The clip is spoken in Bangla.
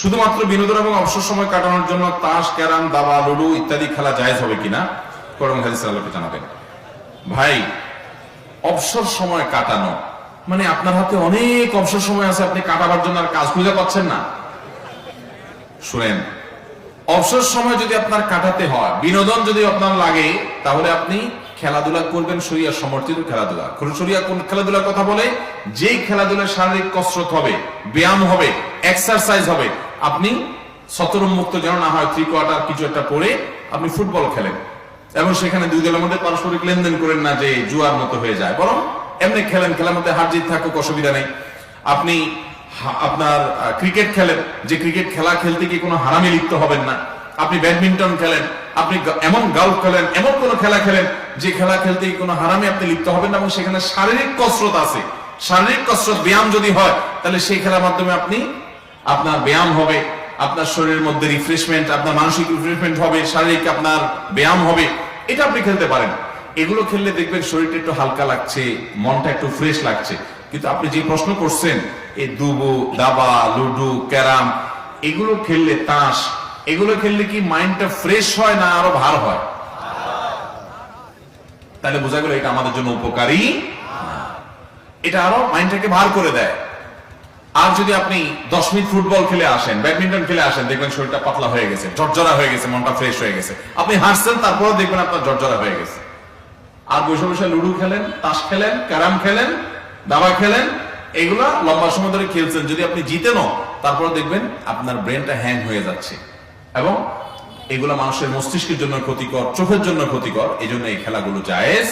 শুধুমাত্র বিনোদন এবং অবসর সময় কাটানোর জন্য তাস, ক্যারাম, দাবা, লুডু ইত্যাদি খেলা জায়েজ হবে কিনা কোরআন হাদিসের আলোকে জানাবেন। ভাই, অবসর সময় কাটানো মানে আপনার হাতে অনেক অবসর সময় আছে, আপনি কাটাবার জন্য আর কাজ খুঁজে পাচ্ছেন না। শুনেন, অবসর সময় যদি আপনার কাটাতে হয়, বিনোদন যদি আপনার লাগে, তাহলে আপনি খেলাধুলা করবেন, শরিয়া সমর্থিত খেলাধুলা। শরিয়া কোন খেলাধুলার কথা বলে? যেই খেলাধুলায় শারীরিক কসরত হবে, ব্যায়াম হবে, এক্সারসাইজ হবে। আপনি শতরম মুক্ত যেন না হয়, 3/4 কিছু একটা পরে আপনি ফুটবল খেলেন এবং সেখানে দুই দলের মধ্যে পারস্পরিক লেনদেন করেন না যে জুয়ার মতো হয়ে যায়, বরং এমনি খেলেন, খেলার মধ্যে হার জিত থাকুক, অসুবিধা নেই। আপনি আপনার ক্রিকেট খেলেন, যে ক্রিকেট খেলা খেলতে গিয়ে কোনো হারামে লিপ্ত হবেন না। আপনি ব্যাডমিন্টন খেলেন, আপনি এমন গলফ খেলেন, এমন কোন খেলা খেলেন যে খেলা খেলতে গিয়ে কোনো হারামে আপনি লিপ্ত হবেন না এবং সেখানে শারীরিক কসরত আছে। শারীরিক কসরত, ব্যায়াম যদি হয়, তাহলে সেই খেলার মাধ্যমে আপনার ব্যায়াম হবে, আপনার শরীরের মধ্যে রিফ্রেশমেন্ট, আপনার মানসিক রিফ্রেশমেন্ট হবে, শারীরিক আপনার ব্যায়াম হবে, এটা আপনি খেলতে পারেন। এগুলো খেললে দেখবেন শরীরটা একটু হালকা লাগছে, মনটা একটু ফ্রেশ লাগছে। কিন্তু আপনি যে প্রশ্ন করছেন, এই দুবু, দাবা, লুডু, ক্যারাম, এগুলো খেললে, তাস, এগুলো খেললে কি মাইন্ডটা ফ্রেশ হয় না আরো ভার হয়? তাহলে বোঝা গেল এটা আমাদের জন্য উপকারী, এটা আরো মাইন্ডটাকে ভার করে দেয়। আর যদি আপনি 10 মিনিট ফুটবল খেলে আসেন, ব্যাডমিন্টন খেলে আসেন, দেখবেন শরীরটা পাতলা হয়ে গেছে, জর্জরা হয়ে গেছে, মনটা ফ্রেশ হয়ে গেছে। আপনি হাসছেন, তারপরে দেখবেন আপনার জর্জরা হয়ে গেছে। আর বসে বসে লুডু খেলেন, তাস খেলেন, ক্যারাম খেলেন, দাবা খেলেন, এগুলা লম্বা সময় ধরে খেলছেন, যদি আপনি জিতেনও, তারপরে দেখবেন আপনার ব্রেনটা হ্যাং হয়ে যাচ্ছে এবং এগুলা মানুষের মস্তিষ্কের জন্য ক্ষতিকর, চোখের জন্য ক্ষতিকর। এই জন্য এই খেলাগুলো জায়েজ।